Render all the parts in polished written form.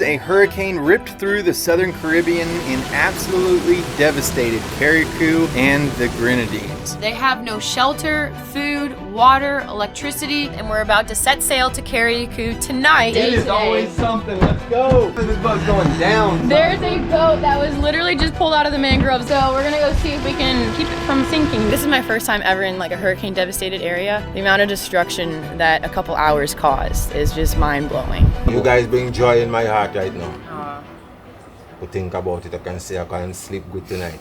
A hurricane ripped through the southern Caribbean and absolutely devastated Carriacou and the Grenadines. They have no shelter, food, water, electricity, and we're about to set sail to Carriacou tonight. It is always something. Let's go. This boat's going down. There's a boat that was literally just pulled out of the mangroves, so we're gonna go see if we can keep it from sinking. This is my first time ever in like a hurricane devastated area. The amount of destruction that a couple hours caused is just mind-blowing. You guys bring joy in my heart right now. To think about it, I can say I can sleep good tonight.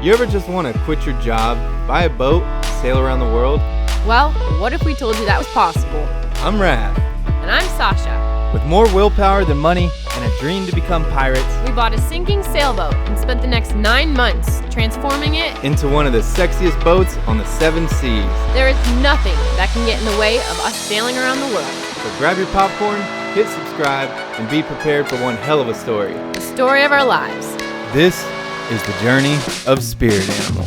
You ever just want to quit your job, buy a boat, sail around the world? Well, what if we told you that was possible? I'm Raph. And I'm Sasha. With more willpower than money and a dream to become pirates, We bought a sinking sailboat and spent the next 9 months transforming it. into one of the sexiest boats on the 7 seas. There is nothing that can get in the way of us sailing around the world. So grab your popcorn, hit subscribe, and be prepared for one hell of a story. The story of our lives. This is the journey of Spirit Animal.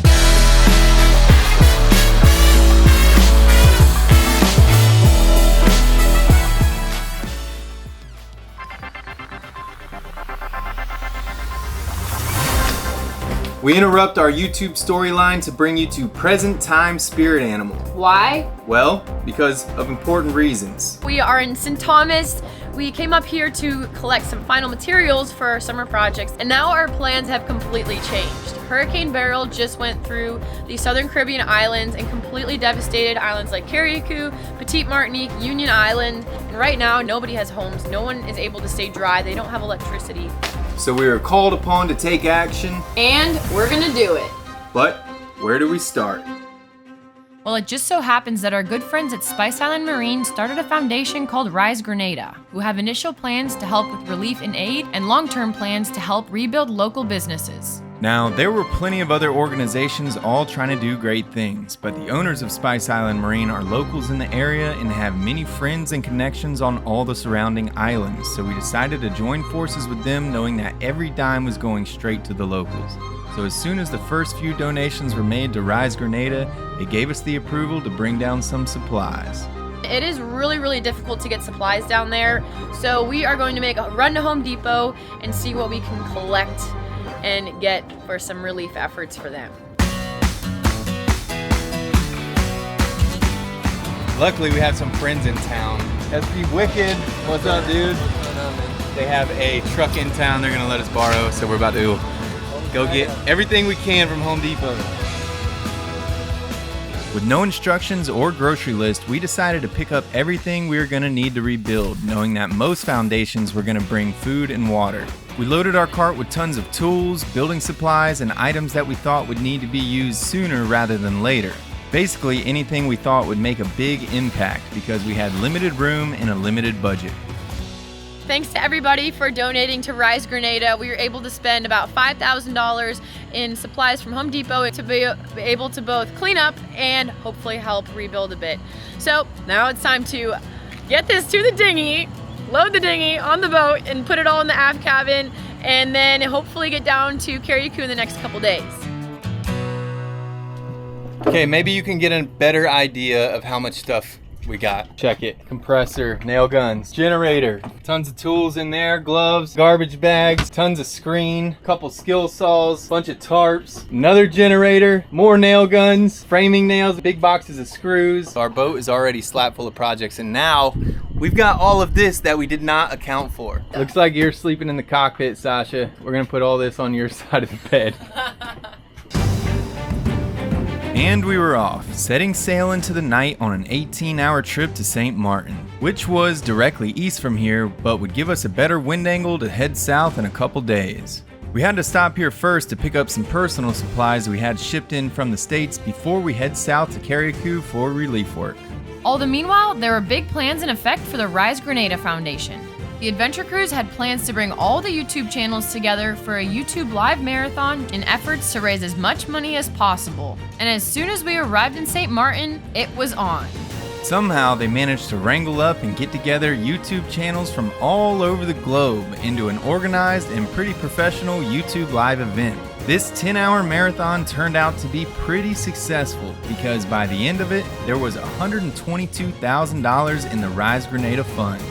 We interrupt our YouTube storyline to bring you to present time Spirit Animal. Why? Well, because of important reasons. We are in St. Thomas. We came up here to collect some final materials for our summer projects, and now our plans have completely changed. Hurricane Beryl just went through the southern Caribbean islands and completely devastated islands like Carriacou, Petite Martinique, Union Island, and right now nobody has homes. No one is able to stay dry. They don't have electricity. So we are called upon to take action. And we're gonna do it. But where do we start? Well, it just so happens that our good friends at Spice Island Marine started a foundation called Rise Grenada, who have initial plans to help with relief and aid and long-term plans to help rebuild local businesses. Now, there were plenty of other organizations all trying to do great things, but the owners of Spice Island Marine are locals in the area and have many friends and connections on all the surrounding islands, so we decided to join forces with them, knowing that every dime was going straight to the locals. So as soon as the first few donations were made to Rise Grenada, they gave us the approval to bring down some supplies. It is really difficult to get supplies down there, so we are going to make a run to Home Depot and see what we can collect and get for some relief efforts for them. Luckily, we have some friends in town. SP Wicked, what's up, dude? They have a truck in town they're gonna let us borrow, so we're about to go get everything we can from Home Depot. With no instructions or grocery list, we decided to pick up everything we were gonna need to rebuild, knowing that most foundations were gonna bring food and water. We loaded our cart with tons of tools, building supplies, and items that we thought would need to be used sooner rather than later. Basically, anything we thought would make a big impact because we had limited room and a limited budget. Thanks to everybody for donating to Rise Grenada. We were able to spend about $5,000 in supplies from Home Depot to be able to both clean up and hopefully help rebuild a bit. So now it's time to get this to the dinghy, load the dinghy on the boat and put it all in the aft cabin, and then hopefully get down to Carriacou in the next couple days. Okay, maybe you can get a better idea of how much stuff we got. Check it. Compressor, nail guns, generator, tons of tools in there, gloves, garbage bags, tons of screen, couple skill saws, bunch of tarps, another generator, more nail guns, framing nails, big boxes of screws. Our boat is already slap full of projects, and now we've got all of this that we did not account for. Looks like you're sleeping in the cockpit, Sasha. We're gonna put all this on your side of the bed. And we were off, setting sail into the night on an 18-hour trip to St. Martin, which was directly east from here, but would give us a better wind angle to head south in a couple days. We had to stop here first to pick up some personal supplies we had shipped in from the States before we head south to Carriacou for relief work. All the meanwhile, there were big plans in effect for the Rise Grenada Foundation. The Adventure Cruise had plans to bring all the YouTube channels together for a YouTube live marathon in efforts to raise as much money as possible. And as soon as we arrived in St. Martin, it was on. Somehow they managed to wrangle up and get together YouTube channels from all over the globe into an organized and pretty professional YouTube live event. This 10-hour marathon turned out to be pretty successful because by the end of it, there was $122,000 in the Rise Grenada fund.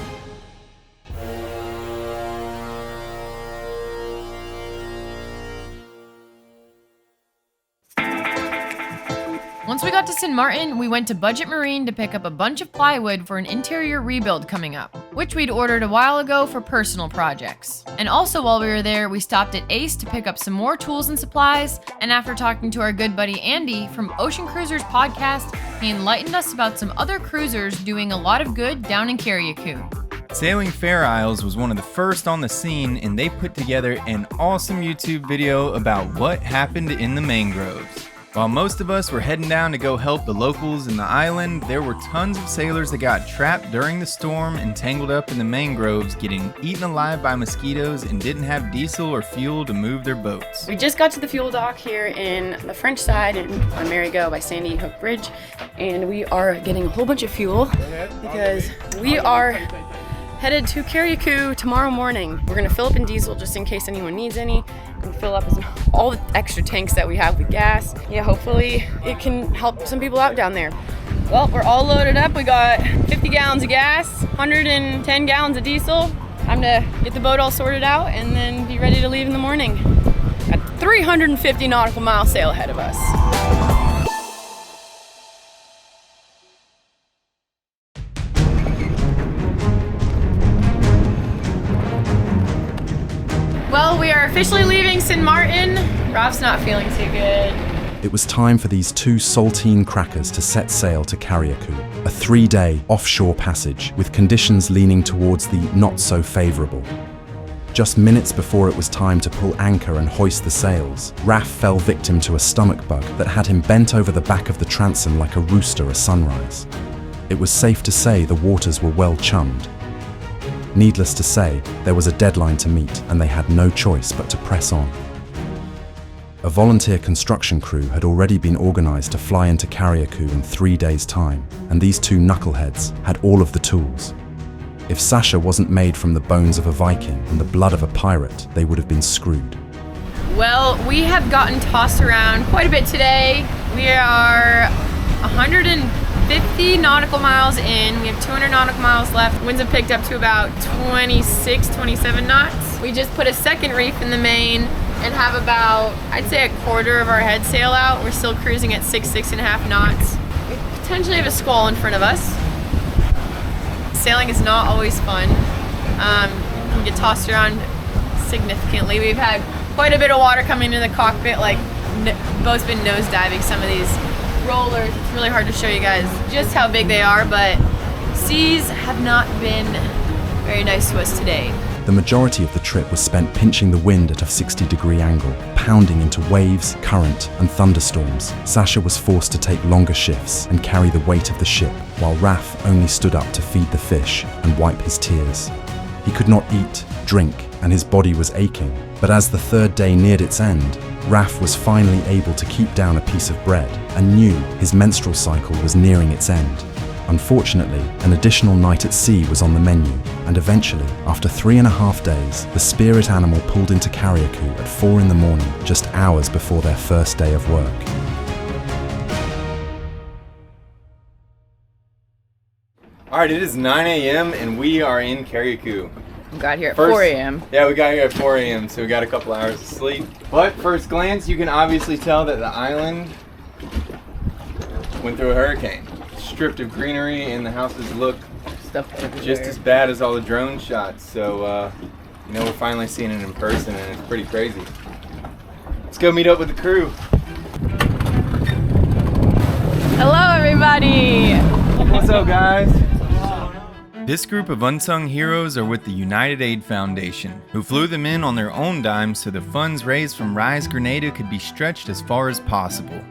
Once we got to St. Martin, we went to Budget Marine to pick up a bunch of plywood for an interior rebuild coming up, which we'd ordered a while ago for personal projects. And also while we were there, we stopped at Ace to pick up some more tools and supplies, and after talking to our good buddy Andy from Ocean Cruisers podcast, he enlightened us about some other cruisers doing a lot of good down in Carriacou. Sailing Fair Isles was one of the first on the scene, and they put together an awesome YouTube video about what happened in the mangroves. While most of us were heading down to go help the locals in the island, there were tons of sailors that got trapped during the storm and tangled up in the mangroves, getting eaten alive by mosquitoes and didn't have diesel or fuel to move their boats. We just got to the fuel dock here in the French side on Marigot by Sandy Hook Bridge, and we are getting a whole bunch of fuel because we are headed to Carriacou tomorrow morning. We're gonna fill up in diesel just in case anyone needs any, and fill up all the extra tanks that we have with gas. Yeah, hopefully it can help some people out down there. Well, we're all loaded up. We got 50 gallons of gas, 110 gallons of diesel. Time to get the boat all sorted out and then be ready to leave in the morning. Got 350 nautical mile sail ahead of us. Well, we are officially leaving St. Martin. Ralph's not feeling too good. It was time for these two saltine crackers to set sail to Carriacou, a 3-day offshore passage with conditions leaning towards the not-so-favourable. Just minutes before it was time to pull anchor and hoist the sails, Raph fell victim to a stomach bug that had him bent over the back of the transom like a rooster at sunrise. It was safe to say the waters were well chummed. Needless to say, there was a deadline to meet, and they had no choice but to press on. A volunteer construction crew had already been organised to fly into Carriacou in 3 days' time, and these two knuckleheads had all of the tools. If Sasha wasn't made from the bones of a Viking and the blood of a pirate, they would have been screwed. Well, we have gotten tossed around quite a bit today. We are 150 nautical miles in. We have 200 nautical miles left. Winds have picked up to about 26, 27 knots. We just put a second reef in the main and have about, I'd say, a quarter of our head sail out. We're still cruising at 6.5 knots. We potentially have a squall in front of us. Sailing is not always fun. You can get tossed around significantly. We've had quite a bit of water coming into the cockpit, like boat's been nose diving some of these rollers. It's really hard to show you guys just how big they are, but seas have not been very nice to us today. The majority of the trip was spent pinching the wind at a 60-degree angle, pounding into waves, current, and thunderstorms. Sasha was forced to take longer shifts and carry the weight of the ship, while Raph only stood up to feed the fish and wipe his tears. He could not eat, drink, and his body was aching. But as the third day neared its end, Raph was finally able to keep down a piece of bread and knew his menstrual cycle was nearing its end. Unfortunately, an additional night at sea was on the menu, and eventually, after 3.5 days, the spirit animal pulled into Carriacou at 4 in the morning, just hours before their first day of work. All right, it is 9 a.m. and we are in Carriacou. We got here at 4 a.m. Yeah, we got here at 4 a.m., so we got a couple hours of sleep. But first glance, you can obviously tell that the island went through a hurricane. Stripped of greenery, and the houses look Stuff everywhere. just as bad as all the drone shots. So, we're finally seeing it in person, and it's pretty crazy. Let's go meet up with the crew. Hello, everybody. What's up, guys? This group of unsung heroes are with the United Aid Foundation, who flew them in on their own dime so the funds raised from Rise Grenada could be stretched as far as possible.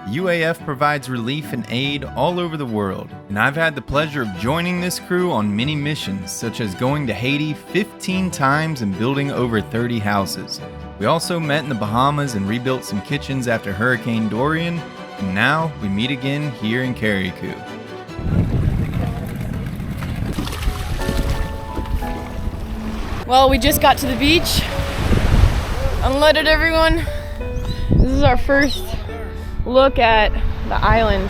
UAF provides relief and aid all over the world, and I've had the pleasure of joining this crew on many missions, such as going to Haiti 15 times and building over 30 houses. We also met in the Bahamas and rebuilt some kitchens after Hurricane Dorian, and now we meet again here in Carriacou. Well, we just got to the beach, unloaded everyone, is our first look at the island.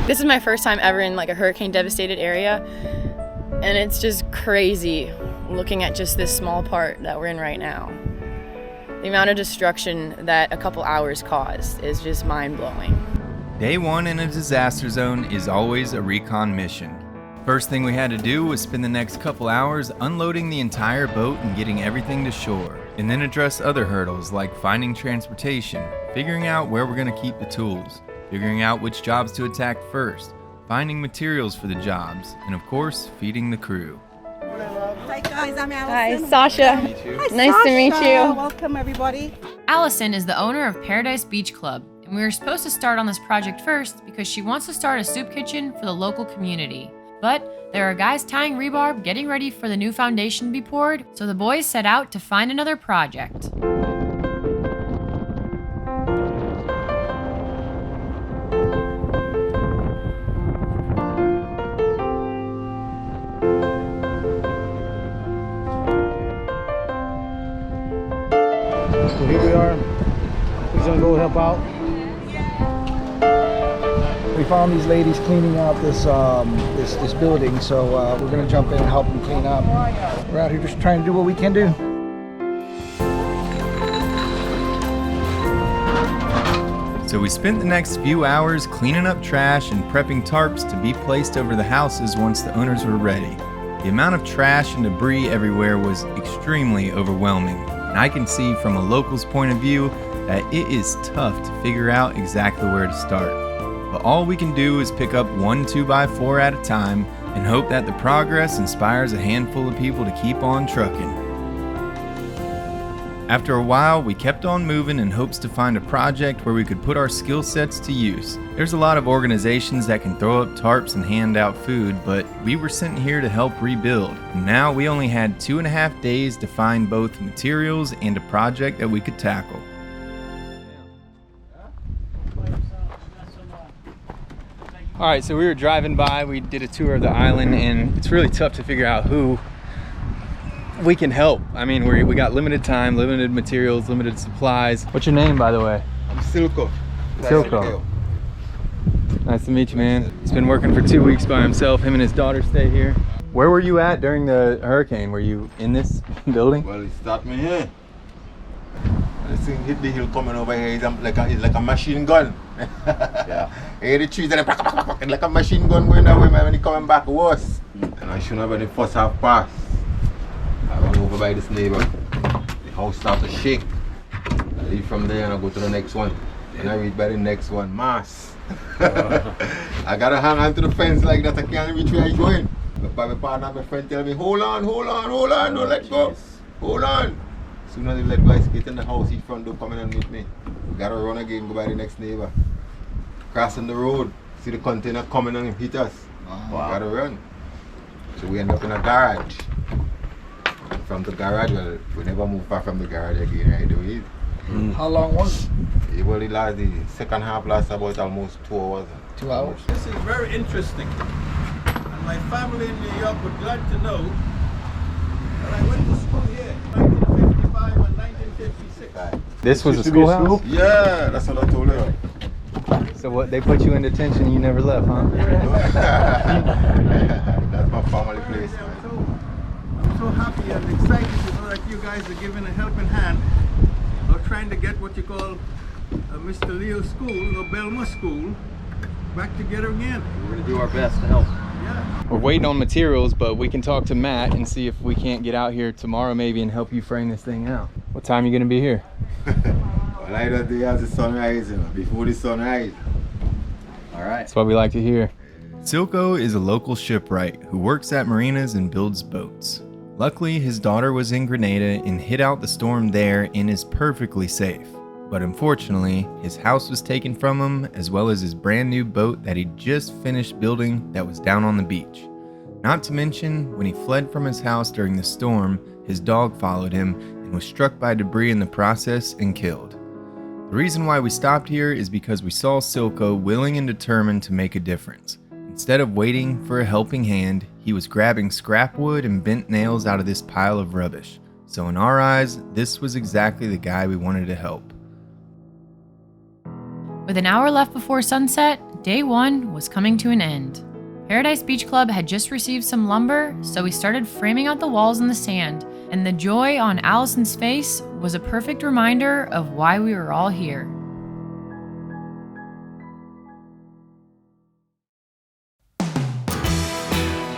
This is my first time ever in like a hurricane devastated area, and it's just crazy looking at just this small part that we're in right now. The amount of destruction that a couple hours caused is just mind-blowing. Day one in a disaster zone is always a recon mission. First thing we had to do was spend the next couple hours unloading the entire boat and getting everything to shore, and then address other hurdles like finding transportation, figuring out where we're going to keep the tools, figuring out which jobs to attack first, finding materials for the jobs, and of course, feeding the crew. Hi guys, I'm Hi, Allison. Sasha. Nice to meet you. Welcome everybody. Allison is the owner of Paradise Beach Club, and we were supposed to start on this project first because she wants to start a soup kitchen for the local community. But there are guys tying rebar, getting ready for the new foundation to be poured, so the boys set out to find another project. So here we are. We're gonna go help out. We found these ladies cleaning out this this building, so we're gonna jump in and help them clean up. We're out here just trying to do what we can do. So we spent the next few hours cleaning up trash and prepping tarps to be placed over the houses once the owners were ready. The amount of trash and debris everywhere was extremely overwhelming, and I can see from a local's point of view that it is tough to figure out exactly where to start. But all we can do is pick up one 2x4 at a time and hope that the progress inspires a handful of people to keep on trucking. After a while, we kept on moving in hopes to find a project where we could put our skill sets to use. There's a lot of organizations that can throw up tarps and hand out food, but we were sent here to help rebuild. And now we only had 2.5 days to find both materials and a project that we could tackle. All right, so we were driving by, we did a tour of the island, and it's really tough to figure out who we can help. I mean, we got limited time, limited materials, limited supplies. What's your name, by the way? I'm Silco. Silco. Nice to meet you, man. He's been working for 2 weeks by himself. Him and his daughter stay here. Where were you at during the hurricane? Were you in this building? Well, it started me here. The thing hit the hill coming over here. It's like a machine gun. Yeah. Hear the trees and it's like a machine gun going that way, man. When it coming back, worse. And I shouldn't have any first half pass. I run over by this neighbor. The house started to shake. I leave from there and I go to the next one. And I reach by the next one, mass. I gotta hang on to the fence like that. I can't reach where I'm going. But my partner, my friend tell me, hold on, don't let go. Hold on. As soon as they let go, I skate in the house, each front door coming and meet me. We gotta run again, go by the next neighbor. Crossing the road, see the container coming and hit us. Wow. We gotta run. So we end up in a garage. And from the garage, well, we never move far from the garage again, right away. How long was it? Well, the second half lasted about almost 2 hours. 2 hours. This is very interesting. And my family in New York would glad to know that I went to school here in 1955 and 1956. This was a schoolhouse? Yeah, that's what I told her. So what, they put you in detention and you never left, huh? That's my family place, man. I'm so happy and excited to know that you guys are giving a helping hand of trying to get what you call Mr. Leo School or Belma School back together again. We're going to do our best to help. Yeah. We're waiting on materials, but we can talk to Matt and see if we can't get out here tomorrow maybe and help you frame this thing out. What time are you going to be here? Well, I don't think as the sunrise, you know, before the sunrise. All right. That's what we like to hear. Silco is a local shipwright who works at marinas and builds boats. Luckily, his daughter was in Grenada and hid out the storm there and is perfectly safe. But unfortunately, his house was taken from him, as well as his brand new boat that he just finished building that was down on the beach. Not to mention, when he fled from his house during the storm, his dog followed him and was struck by debris in the process and killed. The reason why we stopped here is because we saw Silco willing and determined to make a difference. Instead of waiting for a helping hand, he was grabbing scrap wood and bent nails out of this pile of rubbish. So in our eyes, this was exactly the guy we wanted to help. With an hour left before sunset, day 1 was coming to an end. Paradise Beach Club had just received some lumber, so we started framing out the walls in the sand, and the joy on Allison's face was a perfect reminder of why we were all here.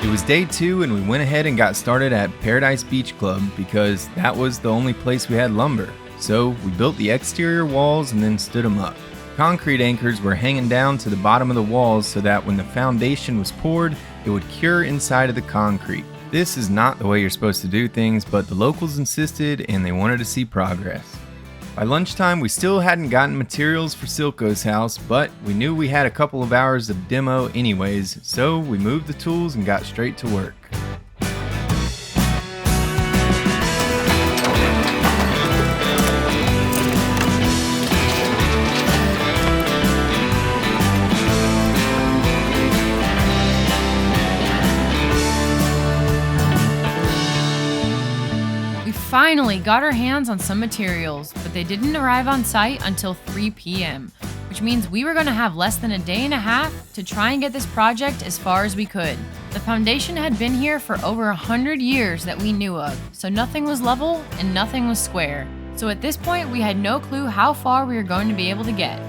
It was day 2 and we went ahead and got started at Paradise Beach Club because that was the only place we had lumber. So we built the exterior walls and then stood them up. Concrete anchors were hanging down to the bottom of the walls so that when the foundation was poured, it would cure inside of the concrete. This is not the way you're supposed to do things, but the locals insisted and they wanted to see progress. By lunchtime, we still hadn't gotten materials for Silco's house, but we knew we had a couple of hours of demo anyways, so we moved the tools and got straight to work. Finally got our hands on some materials, but they didn't arrive on site until 3 p.m., which means we were going to have less than a day and a half to try and get this project as far as we could. The foundation had been here for over 100 years that we knew of, so nothing was level and nothing was square. So at this point, we had no clue how far we were going to be able to get.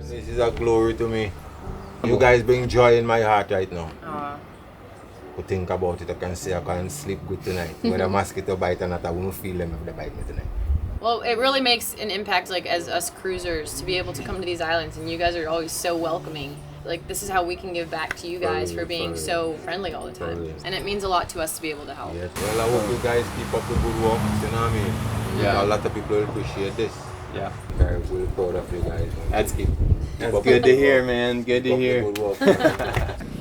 This is a glory to me. You guys bring joy in my heart right now. To think about it, I can say I can sleep good tonight. Whether a mosquito bite or not, I won't feel them if they bite me tonight. Well, it really makes an impact, like, as us cruisers, to be able to come to these islands, and you guys are always so welcoming. Like, this is how we can give back to you guys for being so friendly all the time. And it means a lot to us to be able to help. Yes. Well, I hope you guys keep up the good work, you know what I mean? Yeah. A lot of people will appreciate this. Yeah. Very really proud of you guys. That's good to hear, man. Good to hear.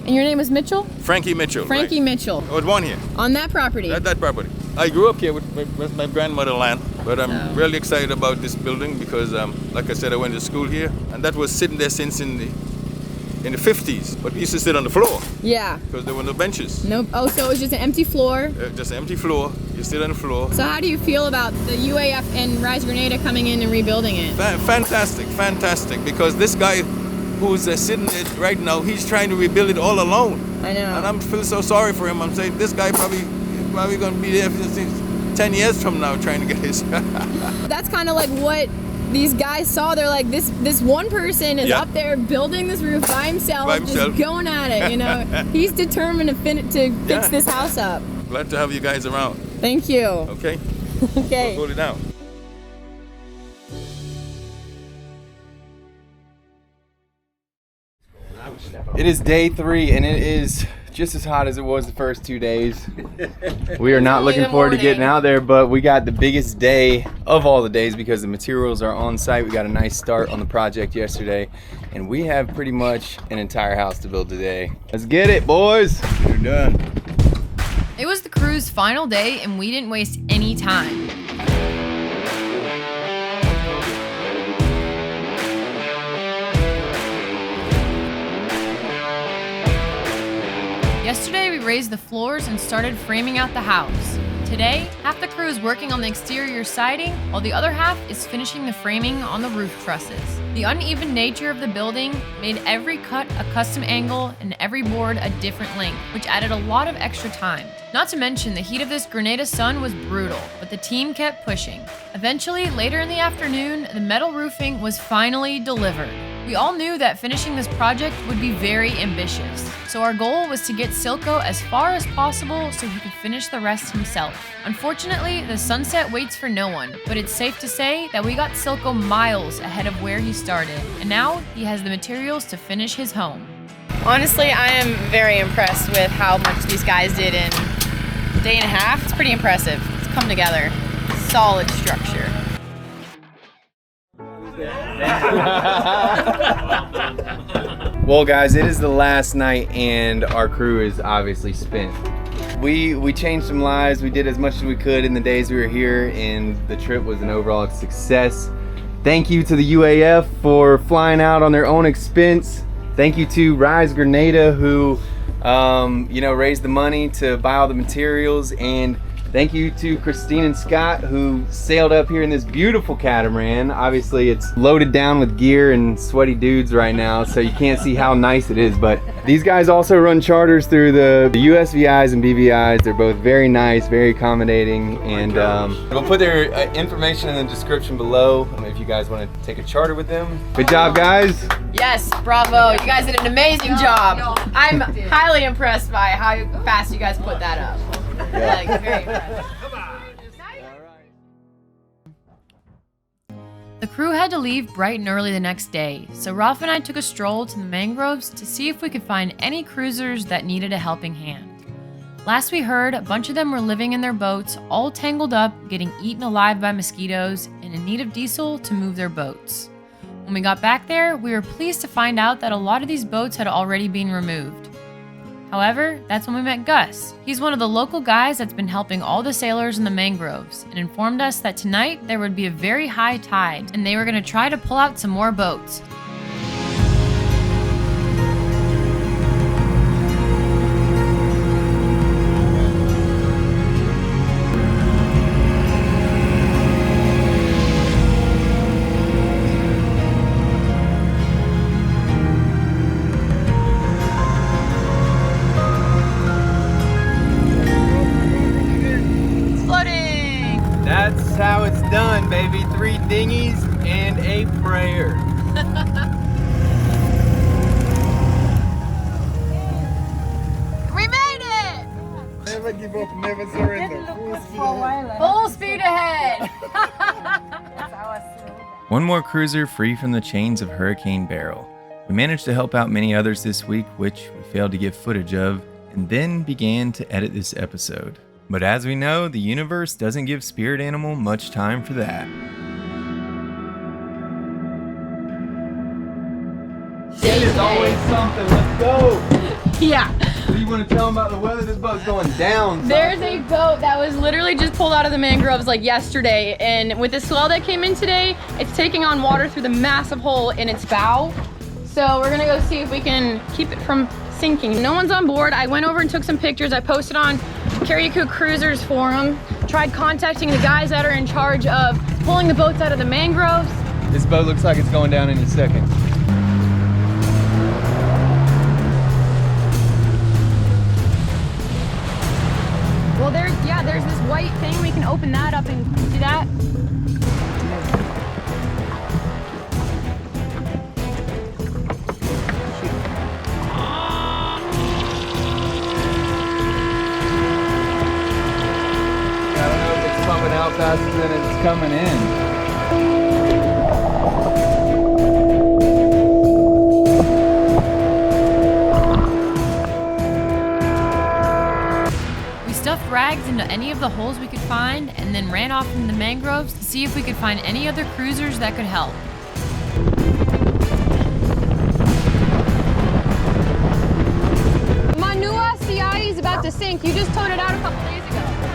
And your name is Mitchell? Frankie Mitchell. Frankie Mitchell. I was born here. On that property? At that property. I grew up here with my grandmother land, but I'm really excited about this building because, like I said, I went to school here, and that was sitting there since in the 50s, but we used to sit on the floor. Yeah. Because there were no benches. Nope. Oh, so it was just an empty floor? Just an empty floor. You sit on the floor. So how do you feel about the UAF and Rise Grenada coming in and rebuilding it? Fantastic, fantastic, because this guy who's sitting there right now, he's trying to rebuild it all alone. I know. And I'm feeling so sorry for him. I'm saying this guy probably going to be there for 10 years from now trying to get his. That's kind of like what these guys saw. They're like, this one person is up there building this roof by himself, just going at it, you know. He's determined to fix this house up. Glad to have you guys around. Thank you. Okay? Okay. Hold it down. It is day 3 and it is just as hot as it was the first 2 days. We are not looking forward to getting out there, but we got the biggest day of all the days because the materials are on site. We got a nice start on the project yesterday, and we have pretty much an entire house to build today. Let's get it, boys. We're done. It was the crew's final day, and we didn't waste any time. Yesterday, we raised the floors and started framing out the house. Today, half the crew is working on the exterior siding, while the other half is finishing the framing on the roof trusses. The uneven nature of the building made every cut a custom angle and every board a different length, which added a lot of extra time. Not to mention, the heat of this Grenada sun was brutal, but the team kept pushing. Eventually, later in the afternoon, the metal roofing was finally delivered. We all knew that finishing this project would be very ambitious, so our goal was to get Silco as far as possible so he could finish the rest himself. Unfortunately, the sunset waits for no one, but it's safe to say that we got Silco miles ahead of where he started, and now he has the materials to finish his home. Honestly, I am very impressed with how much these guys did in a day and a half. It's pretty impressive. It's come together. Solid structure. Well guys, it is the last night and our crew is obviously spent. We changed some lives, we did as much as we could in the days we were here, and the trip was an overall success. Thank you to the UAF for flying out on their own expense. Thank you to Rise Grenada who you know, raised the money to buy all the materials, and thank you to Christine and Scott who sailed up here in this beautiful catamaran. Obviously it's loaded down with gear and sweaty dudes right now, so you can't see how nice it is, but these guys also run charters through the USVIs and BVIs. They're both very nice, very accommodating, and we'll put their information in the description below if you guys want to take a charter with them. Good job, guys. Yes, bravo. You guys did an amazing job. I'm highly impressed by how fast you guys put that up. Like, very impressed. The crew had to leave bright and early the next day, so Ralph and I took a stroll to the mangroves to see if we could find any cruisers that needed a helping hand. Last we heard, a bunch of them were living in their boats, all tangled up, getting eaten alive by mosquitoes, and in need of diesel to move their boats. When we got back there, we were pleased to find out that a lot of these boats had already been removed. However, that's when we met Gus. He's one of the local guys that's been helping all the sailors in the mangroves and informed us that tonight there would be a very high tide and they were going to try to pull out some more boats. That's how it's done, baby. 3 dinghies and a prayer. We made it! Never give up, never surrender. Full speed ahead! One more cruiser free from the chains of Hurricane Beryl. We managed to help out many others this week, which we failed to get footage of, and then began to edit this episode. But as we know, the universe doesn't give Spirit Animal much time for that. It is always something, let's go! Yeah. What do you want to tell them about the weather? This boat's going down. There's a boat that was literally just pulled out of the mangroves like yesterday, and with the swell that came in today, it's taking on water through the massive hole in its bow. So we're gonna go see if we can keep it from sinking. No one's on board. I went over and took some pictures. I posted on Carriacou Cruisers forum, tried contacting the guys that are in charge of pulling the boats out of the mangroves. This boat looks like it's going down any second. Well, there's this white thing. We can open that up and see that. Pumping out faster than it's coming in. We stuffed rags into any of the holes we could find and then ran off into the mangroves to see if we could find any other cruisers that could help. Manua CI is about to sink. You just towed it out a couple days ago.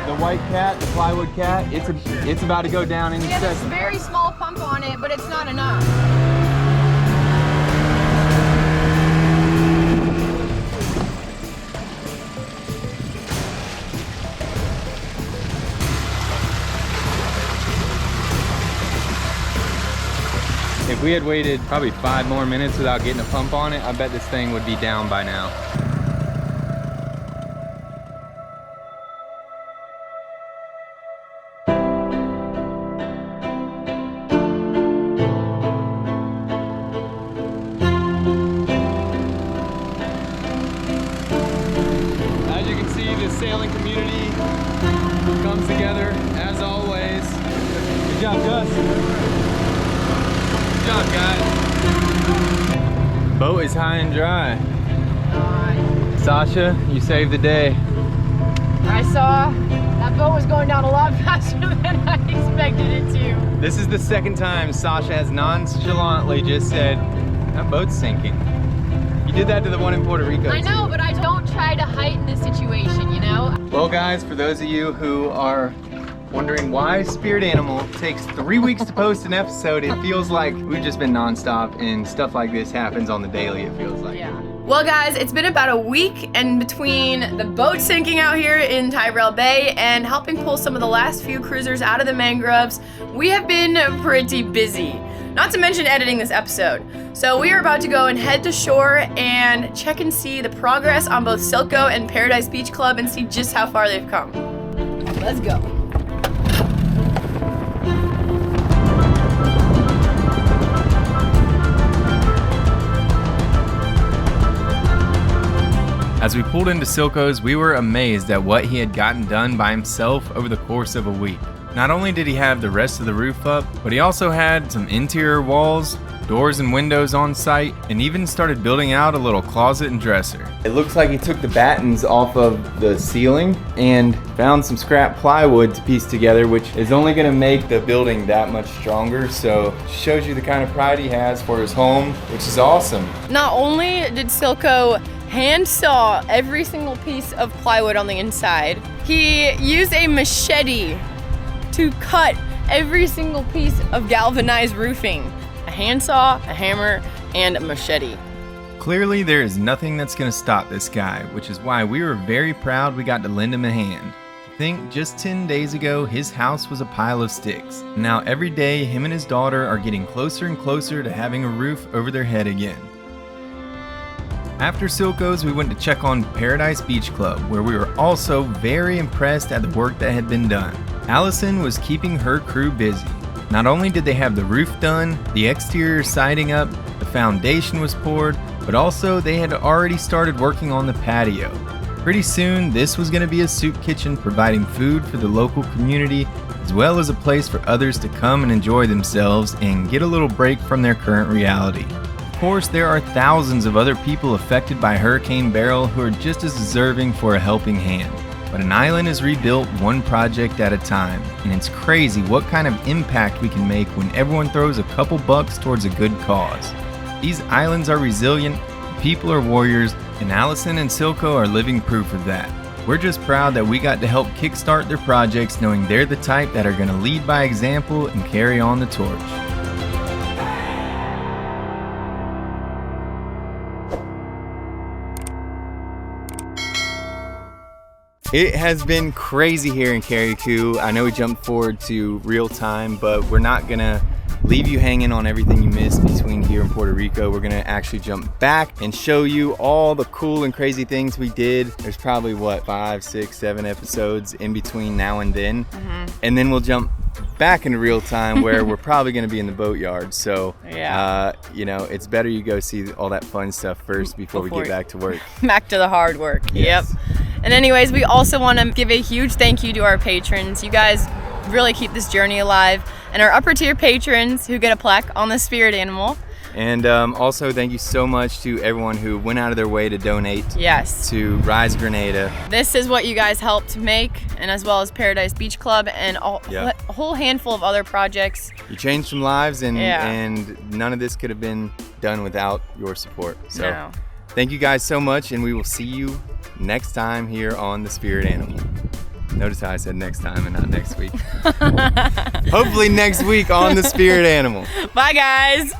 The white cat, the plywood cat, it's about to go down any We have this second. very small pump on it, but it's not enough. If we had waited probably 5 more minutes without getting a pump on it, I bet this thing would be down by now. As you can see, the sailing community comes together as always. Good job, Gus. Good job, guys. Boat is high and dry. Sasha, you saved the day. I saw that boat was going down a lot faster than I expected it to. This is the second time Sasha has nonchalantly just said, that boat's sinking. You did that to the one in Puerto Rico. I know, but I don't try to heighten the situation, you know? Well guys, for those of you who are wondering why Spirit Animal takes 3 weeks to post an episode, it feels like we've just been nonstop and stuff like this happens on the daily, it feels like. Yeah. Well guys, it's been about a week, and between the boat sinking out here in Tyrell Bay and helping pull some of the last few cruisers out of the mangroves, we have been pretty busy. Not to mention editing this episode. So we are about to go and head to shore and check and see the progress on both Silco and Paradise Beach Club and see just how far they've come. Let's go. As we pulled into Silco's, we were amazed at what he had gotten done by himself over the course of a week. Not only did he have the rest of the roof up, but he also had some interior walls, doors and windows on site, and even started building out a little closet and dresser. It looks like he took the battens off of the ceiling and found some scrap plywood to piece together, which is only gonna make the building that much stronger. So shows you the kind of pride he has for his home, which is awesome. Not only did Silco hand saw every single piece of plywood on the inside, he used a machete to cut every single piece of galvanized roofing. A handsaw, a hammer, and a machete. Clearly there is nothing that's gonna stop this guy, which is why we were very proud we got to lend him a hand. I think just 10 days ago his house was a pile of sticks. Now every day him and his daughter are getting closer and closer to having a roof over their head again. After Silco's, we went to check on Paradise Beach Club, where we were also very impressed at the work that had been done. Allison was keeping her crew busy. Not only did they have the roof done, the exterior siding up, the foundation was poured, but also they had already started working on the patio. Pretty soon, this was going to be a soup kitchen providing food for the local community, as well as a place for others to come and enjoy themselves and get a little break from their current reality. Of course, there are thousands of other people affected by Hurricane Beryl who are just as deserving for a helping hand. But an island is rebuilt one project at a time, and it's crazy what kind of impact we can make when everyone throws a couple bucks towards a good cause. These islands are resilient, people are warriors, and Allison and Silco are living proof of that. We're just proud that we got to help kickstart their projects, knowing they're the type that are going to lead by example and carry on the torch. It has been crazy here in Carriacou. I know we jumped forward to real time, but we're not gonna leave you hanging on everything you missed between here and Puerto Rico. We're gonna actually jump back and show you all the cool and crazy things we did. There's probably what, 5, 6, 7 episodes in between now and then. And then we'll jump back into real time where we're probably gonna be in the boatyard. So, you know, it's better you go see all that fun stuff first before we get back to work. Back to the hard work. Yes. Yep. And anyways, we also want to give a huge thank you to our patrons. You guys really keep this journey alive. And our upper tier patrons who get a plaque on the Spirit Animal. And also thank you so much to everyone who went out of their way to donate to Rise Grenada. This is what you guys helped make, and as well as Paradise Beach Club and a whole handful of other projects. You changed some lives, and none of this could have been done without your support. So thank you guys so much, and we will see you next time here on the Spirit Animal. Notice how I said next time and not next week. Hopefully next week on the Spirit Animal. Bye guys.